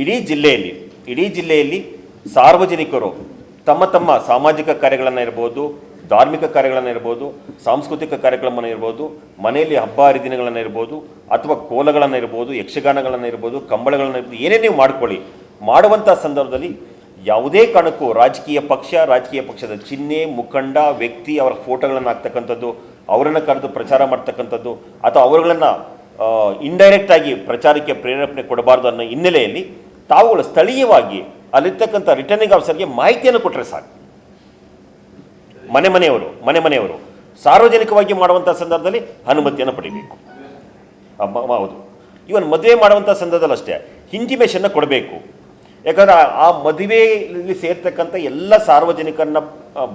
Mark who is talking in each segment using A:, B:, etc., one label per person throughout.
A: ಇಡೀ ಜಿಲ್ಲೆಯಲ್ಲಿ ಸಾರ್ವಜನಿಕರು ತಮ್ಮ ತಮ್ಮ ಸಾಮಾಜಿಕ ಕಾರ್ಯಗಳನ್ನು ಇರ್ಬೋದು, ಧಾರ್ಮಿಕ ಕಾರ್ಯಗಳನ್ನು ಇರ್ಬೋದು, ಸಾಂಸ್ಕೃತಿಕ ಕಾರ್ಯಕ್ರಮವನ್ನು ಇರ್ಬೋದು, ಮನೆಯಲ್ಲಿ ಹಬ್ಬ ಹರಿದಿನಗಳನ್ನು ಇರ್ಬೋದು, ಅಥವಾ ಕೋಲಗಳನ್ನು ಇರ್ಬೋದು, ಯಕ್ಷಗಾನಗಳನ್ನು ಇರ್ಬೋದು, ಕಂಬಳಗಳನ್ನು ಇರ್ಬೋದು, ಏನೇ ನೀವು ಮಾಡ್ಕೊಳ್ಳಿ. ಮಾಡುವಂಥ ಸಂದರ್ಭದಲ್ಲಿ ಯಾವುದೇ ಕಾರಣಕ್ಕೂ ರಾಜಕೀಯ ಪಕ್ಷದ ಚಿಹ್ನೆ, ಮುಖಂಡ, ವ್ಯಕ್ತಿ ಅವರ ಫೋಟೋಗಳನ್ನು ಹಾಕ್ತಕ್ಕಂಥದ್ದು, ಅವರನ್ನು ಕರೆದು ಪ್ರಚಾರ ಮಾಡ್ತಕ್ಕಂಥದ್ದು ಅಥವಾ ಅವರುಗಳನ್ನು ಇಂಡೈರೆಕ್ಟಾಗಿ ಪ್ರಚಾರಕ್ಕೆ ಪ್ರೇರೇಪಣೆ ಕೊಡಬಾರ್ದು ಅನ್ನೋ ಹಿನ್ನೆಲೆಯಲ್ಲಿ ತಾವುಗಳು ಸ್ಥಳೀಯವಾಗಿ ಅಲ್ಲಿರ್ತಕ್ಕಂಥ ರಿಟರ್ನಿಂಗ್ ಆಫೀಸರ್ಗೆ ಮಾಹಿತಿಯನ್ನು ಕೊಟ್ಟರೆ ಸಾಕು. ಮನೆಯವರು ಸಾರ್ವಜನಿಕವಾಗಿ ಮಾಡುವಂಥ ಸಂದರ್ಭದಲ್ಲಿ ಅನುಮತಿಯನ್ನು ಪಡಿಬೇಕು. ಹೌದು, ಇವನ್ ಮದುವೆ ಮಾಡುವಂಥ ಸಂದರ್ಭದಲ್ಲಿ ಅಷ್ಟೇ ಇಂಟಿಮೇಷನ್ನ ಕೊಡಬೇಕು. ಯಾಕಂದರೆ ಆ ಮದುವೆಯಲ್ಲಿ ಸೇರ್ತಕ್ಕಂಥ ಎಲ್ಲ ಸಾರ್ವಜನಿಕರನ್ನ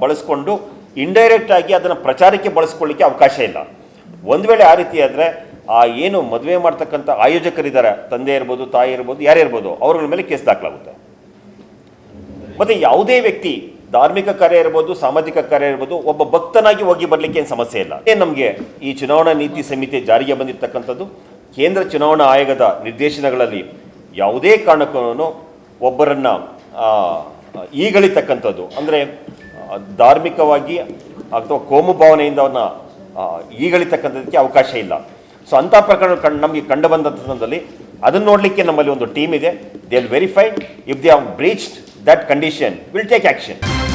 A: ಬಳಸ್ಕೊಂಡು ಇಂಡೈರೆಕ್ಟಾಗಿ ಅದನ್ನು ಪ್ರಚಾರಕ್ಕೆ ಬಳಸ್ಕೊಳ್ಳಿಕ್ಕೆ ಅವಕಾಶ ಇಲ್ಲ. ಒಂದು ವೇಳೆ ಆ ರೀತಿ ಆದರೆ ಆ ಏನು ಮದುವೆ ಮಾಡ್ತಕ್ಕಂಥ ಆಯೋಜಕರಿದ್ದಾರೆ, ತಂದೆ ಇರ್ಬೋದು, ತಾಯಿ ಇರ್ಬೋದು, ಯಾರೇ ಇರ್ಬೋದು, ಅವ್ರಗಳ ಮೇಲೆ ಕೇಸ್ ದಾಖಲಾಗುತ್ತೆ. ಮತ್ತು ಯಾವುದೇ ವ್ಯಕ್ತಿ ಧಾರ್ಮಿಕ ಕಾರ್ಯ ಇರ್ಬೋದು, ಸಾಮಾಜಿಕ ಕಾರ್ಯ ಇರ್ಬೋದು, ಒಬ್ಬ ಭಕ್ತನಾಗಿ ಹೋಗಿ ಬರಲಿಕ್ಕೆ ಏನು ಸಮಸ್ಯೆ ಇಲ್ಲ. ನಮಗೆ ಈ ಚುನಾವಣಾ ನೀತಿ ಸಂಹಿತೆ ಜಾರಿಗೆ ಬಂದಿರತಕ್ಕಂಥದ್ದು ಕೇಂದ್ರ ಚುನಾವಣಾ ಆಯೋಗದ ನಿರ್ದೇಶನಗಳಲ್ಲಿ ಯಾವುದೇ ಕಾರಣಕ್ಕೂ ಒಬ್ಬರನ್ನು ಈಗಳಿತಕ್ಕಂಥದ್ದು, ಅಂದರೆ ಧಾರ್ಮಿಕವಾಗಿ ಅಥವಾ ಕೋಮು ಭಾವನೆಯಿಂದ ಅವ್ರನ್ನ ಈಗಳಿತಕ್ಕಂಥದ್ದಕ್ಕೆ ಅವಕಾಶ ಇಲ್ಲ. ಸೊ ಅಂಥ ಪ್ರಕರಣ ನಮಗೆ ಕಂಡು ಬಂದ ಸಂದರ್ಭದಲ್ಲಿ ಅದನ್ನು ನೋಡಲಿಕ್ಕೆ ನಮ್ಮಲ್ಲಿ ಒಂದು ಟೀಮ್ ಇದೆ. They will verify if they have breached that condition, will take action.